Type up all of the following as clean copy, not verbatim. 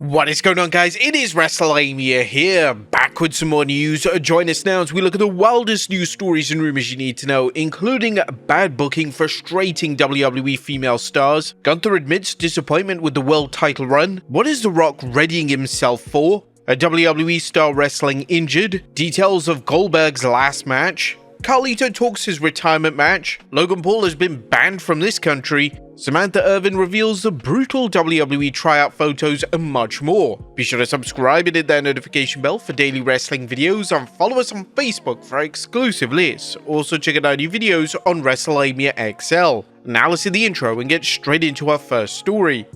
What is going on, guys? It is Wrestlelamia here, back with some more news. Join us now as we look at the wildest news stories and rumors you need to know, including bad booking frustrating WWE female stars, Gunther admits disappointment with the world title run, what is The Rock readying himself for, a WWE star wrestling injured, details of Goldberg's last match, Carlito talks his retirement match, Logan Paul has been banned from this country, Samantha Irvin reveals the brutal WWE tryout photos, and much more. Be sure to subscribe and hit that notification bell for daily wrestling videos, and follow us on Facebook for exclusive lists. Also check out our new videos on Wrestlelamia XL. Now let's see the intro and get straight into our first story.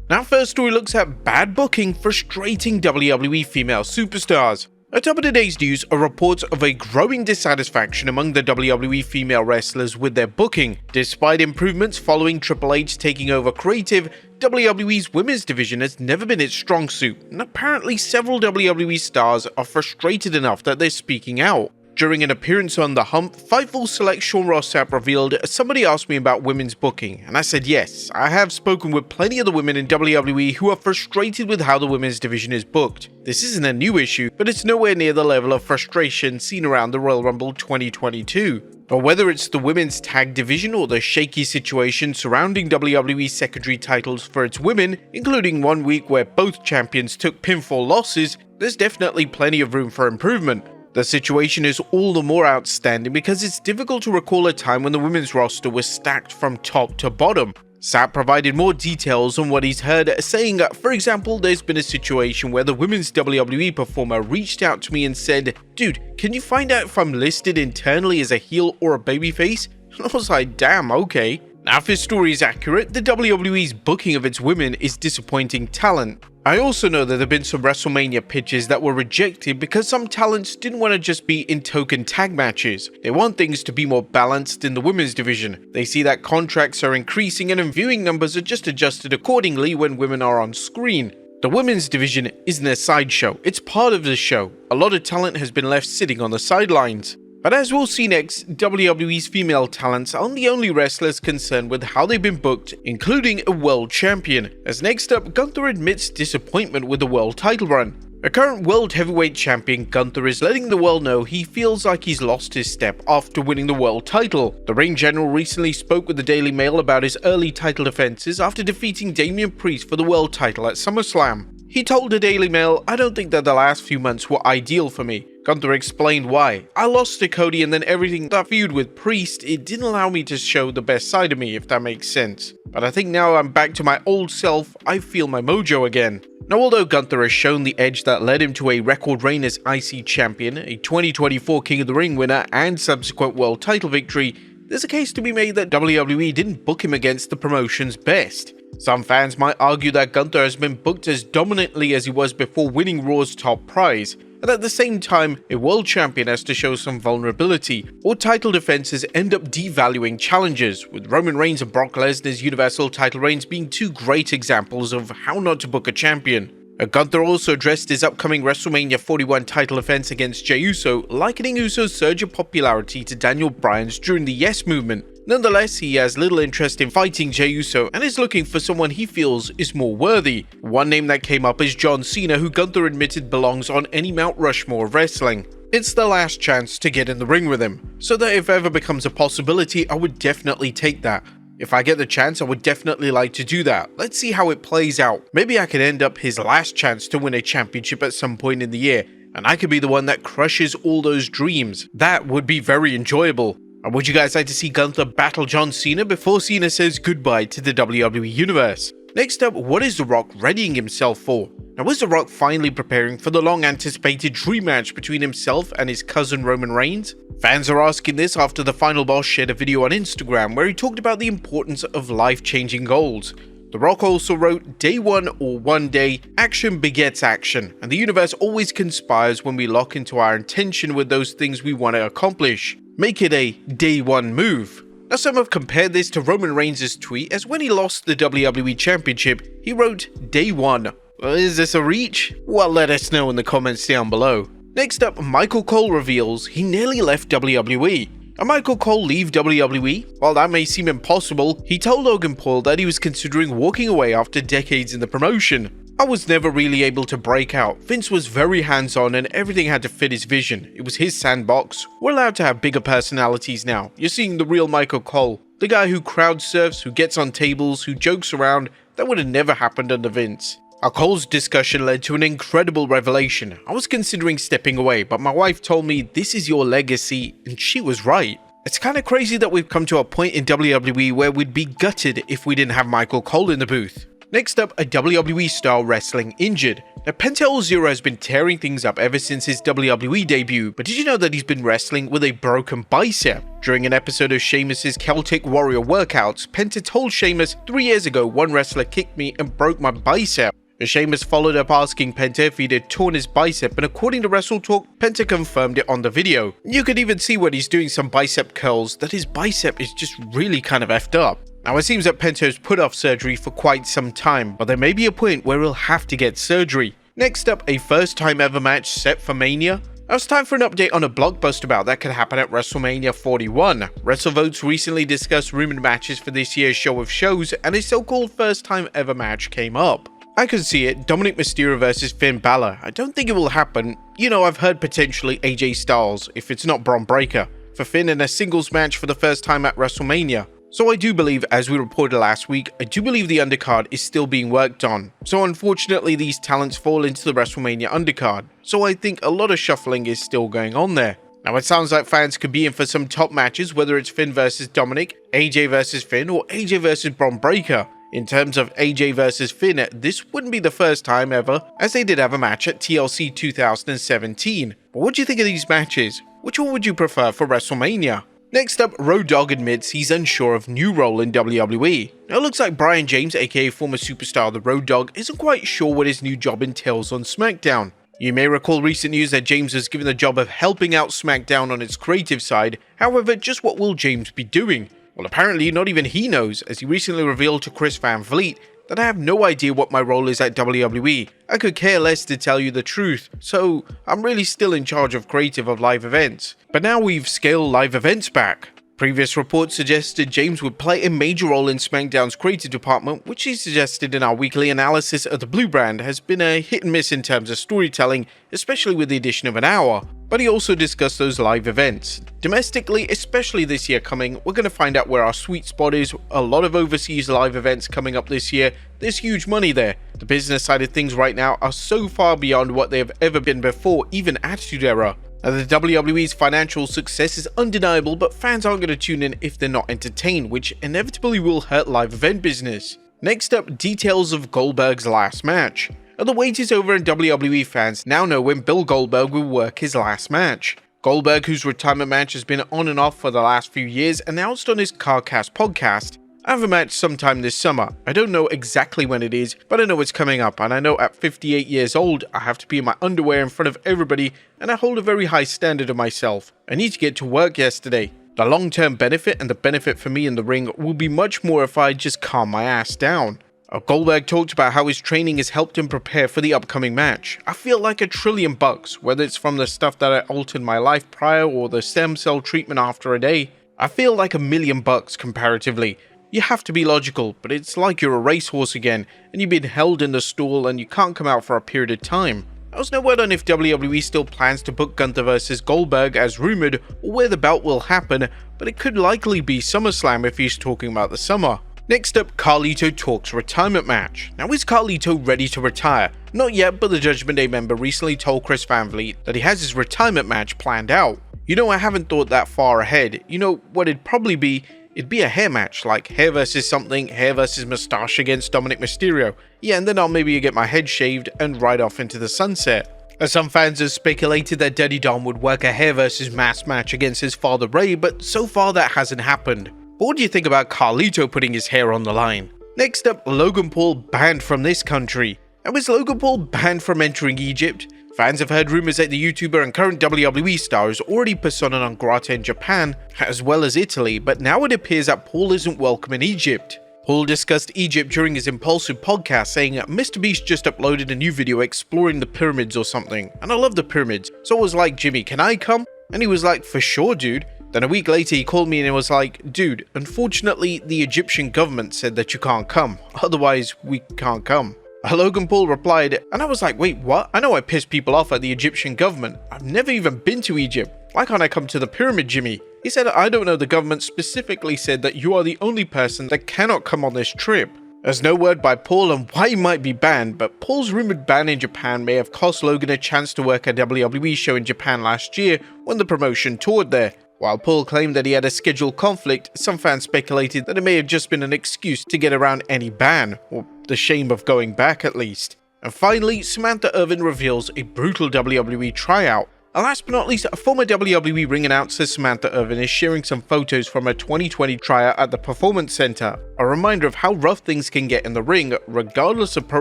Now, first story looks at bad booking frustrating WWE female superstars. Atop of today's news are reports of a growing dissatisfaction among the WWE female wrestlers with their booking. Despite improvements following Triple H taking over creative, WWE's women's division has never been its strong suit, and apparently several WWE stars are frustrated enough that they're speaking out. During an appearance on The Hump, Fightful Select Sean Ross Sapp revealed, somebody asked me about women's booking, and I said yes, I have spoken with plenty of the women in WWE who are frustrated with how the women's division is booked. This isn't a new issue, but it's nowhere near the level of frustration seen around the Royal Rumble 2022. But whether it's the women's tag division or the shaky situation surrounding WWE's secondary titles for its women, including one week where both champions took pinfall losses, there's definitely plenty of room for improvement. The situation is all the more outstanding because it's difficult to recall a time when the women's roster was stacked from top to bottom. Sapp provided more details on what he's heard, saying, for example, there's been a situation where the women's WWE performer reached out to me and said, "Dude, can you find out if I'm listed internally as a heel or a babyface?" And I was like, damn, okay. Now, if his story is accurate, the WWE's booking of its women is disappointing talent. I also know that there have been some WrestleMania pitches that were rejected because some talents didn't want to just be in token tag matches. They want things to be more balanced in the women's division. They see that contracts are increasing and viewing numbers are just adjusted accordingly when women are on screen. The women's division isn't a sideshow, it's part of the show. A lot of talent has been left sitting on the sidelines. But as we'll see next, WWE's female talents aren't the only wrestlers concerned with how they've been booked, including a world champion. As next up, Gunther admits disappointment with the world title run. A current world heavyweight champion, Gunther is letting the world know he feels like he's lost his step after winning the world title. The Ring General recently spoke with the Daily Mail about his early title defenses after defeating Damian Priest for the world title at SummerSlam. He told the Daily Mail, "I don't think that the last few months were ideal for me." Gunther explained why. "I lost to Cody and then everything that feud with Priest, it didn't allow me to show the best side of me, if that makes sense. But I think now I'm back to my old self, I feel my mojo again." Now, although Gunther has shown the edge that led him to a record reign as IC champion, a 2024 King of the Ring winner, and subsequent world title victory, there's a case to be made that WWE didn't book him against the promotion's best. Some fans might argue that Gunther has been booked as dominantly as he was before winning Raw's top prize, and at the same time, a world champion has to show some vulnerability, or title defenses end up devaluing challengers, with Roman Reigns and Brock Lesnar's Universal title reigns being two great examples of how not to book a champion. Gunther also addressed his upcoming WrestleMania 41 title defense against Jey Uso, likening Uso's surge of popularity to Daniel Bryan's during the Yes movement. Nonetheless, he has little interest in fighting Jey Uso and is looking for someone he feels is more worthy. One name that came up is John Cena, who Gunther admitted belongs on any Mount Rushmore of wrestling. It's the last chance to get in the ring with him, so that if ever becomes a possibility, I would definitely take that. If I get the chance, I would definitely like to do that. Let's see how it plays out. Maybe I could end up his last chance to win a championship at some point in the year, and I could be the one that crushes all those dreams. That would be very enjoyable. And would you guys like to see Gunther battle John Cena before Cena says goodbye to the WWE Universe? Next up, what is The Rock readying himself for? Now, is The Rock finally preparing for the long-anticipated dream match between himself and his cousin Roman Reigns? Fans are asking this after the Final Boss shared a video on Instagram where he talked about the importance of life-changing goals. The Rock also wrote, "Day one or one day, action begets action, and the universe always conspires when we lock into our intention with those things we want to accomplish. Make it a day one move." Now, some have compared this to Roman Reigns' tweet, as when he lost the WWE Championship, he wrote, "Day one." Is this a reach? Well, let us know in the comments down below. Next up, Michael Cole reveals he nearly left WWE. And Michael Cole leave WWE? While that may seem impossible, he told Logan Paul that he was considering walking away after decades in the promotion. I was never really able to break out. Vince was very hands-on and everything had to fit his vision. It was his sandbox. We're allowed to have bigger personalities now. You're seeing the real Michael Cole. The guy who crowd surfs, who gets on tables, who jokes around. That would have never happened under Vince. Our Cole's discussion led to an incredible revelation. I was considering stepping away, but my wife told me, "This is your legacy," and she was right. It's kind of crazy that we've come to a point in WWE where we'd be gutted if we didn't have Michael Cole in the booth. Next up, a WWE-style wrestling injured. Now, Penta Zero has been tearing things up ever since his WWE debut, but did you know that he's been wrestling with a broken bicep? During an episode of Sheamus' Celtic Warrior workouts, Penta told Sheamus, "3 years ago, one wrestler kicked me and broke my bicep." Sheamus followed up asking Penta if he'd torn his bicep, and according to WrestleTalk, Penta confirmed it on the video. You could even see when he's doing some bicep curls that his bicep is just really kind of effed up. Now, it seems that Penta's put off surgery for quite some time, but there may be a point where he'll have to get surgery. Next up, a first time ever match set for Mania. Now it's time for an update on a blockbuster bout that could happen at WrestleMania 41. WrestleVotes recently discussed rumored matches for this year's show of shows, and a so-called first time ever match came up. I could see it, Dominic Mysterio versus Finn Balor. I don't think it will happen. You know, I've heard potentially AJ Styles, if it's not Braun Breaker, for Finn in a singles match for the first time at WrestleMania. So I do believe, as we reported last week, I do believe the undercard is still being worked on. So unfortunately these talents fall into the WrestleMania undercard. So I think a lot of shuffling is still going on there. Now it sounds like fans could be in for some top matches, whether it's Finn versus Dominic, AJ versus Finn, or AJ versus Braun Breaker. In terms of AJ versus Finn, this wouldn't be the first time ever, as they did have a match at TLC 2017. But what do you think of these matches? Which one would you prefer for WrestleMania? Next up, Dogg admits he's unsure of new role in WWE. Now it looks like Brian James, aka former superstar the Dogg, isn't quite sure what his new job entails on SmackDown. You may recall recent news that James was given the job of helping out SmackDown on its creative side. However, just what will James be doing? Well, apparently not even he knows, as he recently revealed to Chris Van Vliet that I have no idea what my role is at WWE. I could care less to tell you the truth, so I'm really still in charge of creative of live events. But now we've scaled live events back. Previous reports suggested James would play a major role in SmackDown's creative department, which he suggested in our weekly analysis of the Blue brand has been a hit and miss in terms of storytelling, especially with the addition of an hour. But he also discussed those live events. Domestically, especially this year coming, we're going to find out where our sweet spot is. A lot of overseas live events coming up this year. There's huge money there. The business side of things right now are so far beyond what they have ever been before, even Attitude Era. Now, the WWE's financial success is undeniable, but fans aren't going to tune in if they're not entertained, which inevitably will hurt live event business. Next up, details of Goldberg's last match. Now, the wait is over and WWE fans now know when Bill Goldberg will work his last match. Goldberg, whose retirement match has been on and off for the last few years, announced on his CarCast podcast, "I have a match sometime this summer. I don't know exactly when it is, but I know it's coming up, and I know at 58 years old, I have to be in my underwear in front of everybody, and I hold a very high standard of myself. I need to get to work yesterday. The long-term benefit and the benefit for me in the ring will be much more if I just calm my ass down." Goldberg talked about how his training has helped him prepare for the upcoming match. "I feel like $1 trillion, whether it's from the stuff that I altered my life prior or the stem cell treatment after a day. I feel like $1 million comparatively. You have to be logical, but it's like you're a racehorse again, and you've been held in the stall and you can't come out for a period of time." There was no word on if WWE still plans to book Gunther vs Goldberg as rumored, or where the bout will happen, but it could likely be SummerSlam if he's talking about the summer. Next up, Carlito talks retirement match. Now, is Carlito ready to retire? Not yet, but the Judgment Day member recently told Chris Van Vliet that he has his retirement match planned out. You know, I haven't thought that far ahead. You know what it'd probably be? It'd be a hair match, like hair versus something, hair versus mustache against Dominic Mysterio. Yeah, and then I'll maybe get my head shaved and ride off into the sunset. As some fans have speculated that Daddy Dom would work a hair versus mask match against his father Ray, but so far that hasn't happened. But what do you think about Carlito putting his hair on the line? Next up, Logan Paul banned from this country. And was Logan Paul banned from entering Egypt? Fans have heard rumors that the YouTuber and current WWE star is already persona non grata in Japan, as well as Italy, but now it appears that Paul isn't welcome in Egypt. Paul discussed Egypt during his Impulsive podcast, saying Mr. Beast just uploaded a new video exploring the pyramids or something, and I love the pyramids, so I was like, "Jimmy, can I come?" And he was like, "For sure, dude." Then a week later he called me and was like, dude, unfortunately the Egyptian government said that you can't come, otherwise we can't come. Logan Paul replied, and I was like, wait, what? I know I pissed people off at the Egyptian government. I've never even been to Egypt. Why can't I come to the pyramid, Jimmy? He said, I don't know, the government specifically said that you are the only person that cannot come on this trip. There's no word by Paul on why he might be banned, but Paul's rumored ban in Japan may have cost Logan a chance to work a WWE show in Japan last year when the promotion toured there. While Paul claimed that he had a scheduled conflict, some fans speculated that it may have just been an excuse to get around any ban, or the shame of going back at least. And finally, Samantha Irvin reveals a brutal WWE tryout. And last but not least, a former WWE ring announcer Samantha Irvin is sharing some photos from her 2020 tryout at the Performance Center, a reminder of how rough things can get in the ring, regardless of pro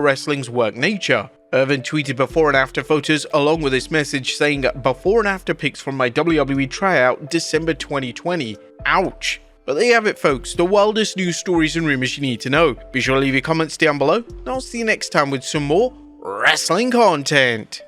wrestling's work nature. Irvin tweeted before and after photos along with this message saying, before and after pics from my WWE tryout December 2020. Ouch. But there you have it, folks, the wildest news stories and rumors you need to know. Be sure to leave your comments down below, and I'll see you next time with some more wrestling content.